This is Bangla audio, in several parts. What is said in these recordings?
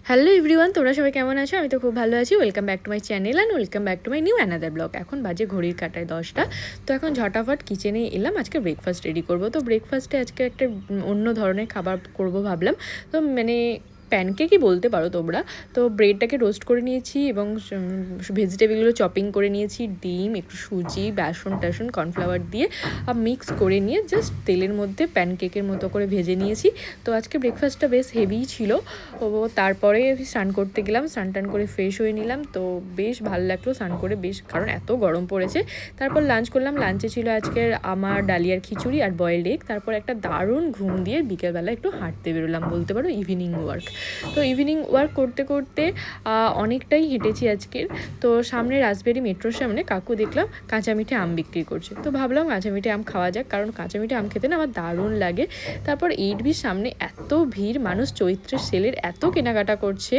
হ্যালো এভরিওয়ান, তোমরা সবাই কেমন আছো? আমি তো খুব ভালো আছি। Welcome back to my channel and welcome back to my new another blog. এখন বাজে ঘড়ির কাঁটায় 10টা। তো এখন ঝটাফট কিচেনে এলাম, আজকে ব্রেকফাস্ট রেডি করব। তো ব্রেকফাস্টে আজকে একটা অন্য ধরনের খাবার করব ভাবলাম। তো প্যানকেকই বলতে পারো তোমরা। তো ব্রেডটাকে রোস্ট করে নিয়েছি এবং ভেজিটেবলগুলো চপিং করে নিয়েছি, ডিম, একটু সুজি, বেসন কর্নফ্লাওয়ার দিয়ে মিক্স করে নিয়ে জাস্ট তেলের মধ্যে প্যানকেকের মতো করে ভেজে নিয়েছি। তো আজকে ব্রেকফাস্টটা বেশ হেভিই ছিল। তারপরে স্নান করতে গেলাম, স্নান টান করে ফ্রেশ হয়ে নিলাম। তো বেশ ভালো লাগলো স্নান করে, বেশ, কারণ এত গরম পড়েছে। তারপর লাঞ্চ করলাম। লাঞ্চে ছিল আজকের আমার ডালিয়ার খিচুড়ি আর বয়েলড এগ। তারপর একটা দারুণ ঘুম দিয়ে বিকেলবেলা একটু হাঁটতে বেরোলাম, বলতে পারো ইভিনিং ওয়ার্ক। তো ইভিনিং ওয়ার্ক করতে করতে অনেকটাই হেঁটেছি আজকের। তো সামনে রাজবেরি মেট্রোর সামনে কাকু দেখলাম কাঁচা মিঠে আম বিক্রি করছে। তো ভাবলাম কাঁচা মিঠে আম খাওয়া যাক, কারণ কাঁচা মিঠে আম খেতে না আমার দারুণ লাগে। তারপর 8B's সামনে এত ভিড়, মানুষ চৈত্রের সেলের এত কেনাকাটা করছে,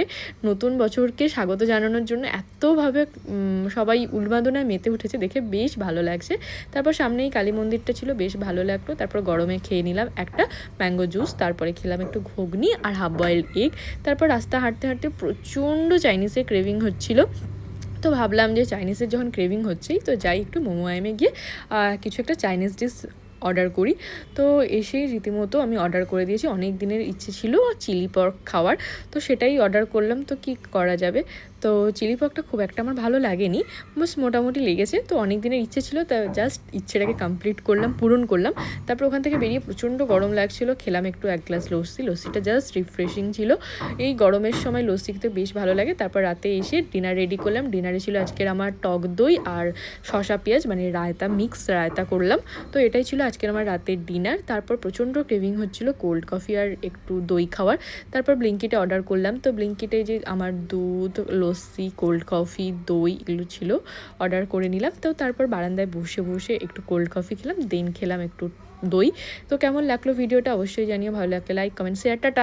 নতুন বছরকে স্বাগত জানানোর জন্য এতভাবে সবাই উন্মাদনায় মেতে উঠেছে, দেখে বেশ ভালো লাগছে। তারপর সামনেই কালী মন্দিরটা ছিল, বেশ ভালো লাগলো। তারপর গরমে খেয়ে নিলাম একটা ম্যাঙ্গো জুস, তারপরে খেলাম একটু ঘুগনি আর হাফ বয়েলড এগ। তারপর রাস্তা হাঁটতে হাঁটতে প্রচণ্ড চাইনিজের ক্রেভিং হচ্ছিল। তো ভাবলাম যে চাইনিজের যখন ক্রেভিং হচ্ছেই, তো যাই একটু মোমো আইমে গিয়ে কিছু একটা চাইনিজ ডিশ অর্ডার করি। তো এসেই রীতিমতো আমি অর্ডার করে দিয়েছি। অনেক দিনের ইচ্ছে ছিল চিলি পর্ক খাওয়ার, তো সেটাই অর্ডার করলাম। তো কি করা যাবে, তো চিলি পর্কটা খুব একটা আমার ভালো লাগেনি, বাস মোটামুটি লেগেছে। তো অনেক দিনের ইচ্ছে ছিল, তা জাস্ট ইচ্ছেটাকে কমপ্লিট করলাম, পূরণ করলাম। তারপর ওখান থেকে বেরিয়ে প্রচণ্ড গরম লাগছিল, খেলাম একটু 1 গ্লাস লস্যিটা জাস্ট রিফ্রেশিং ছিল। এই গরমের সময় লস্যি খেতে বেশ ভালো লাগে। তারপর রাতে এসে ডিনার রেডি করলাম। ডিনারে ছিল আজকের আমার টক দই আর শসা পেঁয়াজ, রায়তা, মিক্স রায়তা করলাম। তো এটাই ছিল আজকের আমার রাতের ডিনার। তারপর প্রচণ্ড ক্রেভিং হচ্ছিল কোল্ড কফি আর একটু দই খাওয়ার। তারপর ব্লিঙ্কিটে অর্ডার করলাম। তো ব্লিঙ্কিটে যে আমার দুধ, লস্যি, কোল্ড কফি, দই এগুলো ছিল, অর্ডার করে নিলাম। তো তারপর বারান্দায় বসে বসে একটু কোল্ড কফি খেলাম, দেন খেলাম একটু দই। তো কেমন লাগলো ভিডিওটা অবশ্যই জানিও, ভালো লাগলে লাইক, কমেন্ট, শেয়ার, টাটা।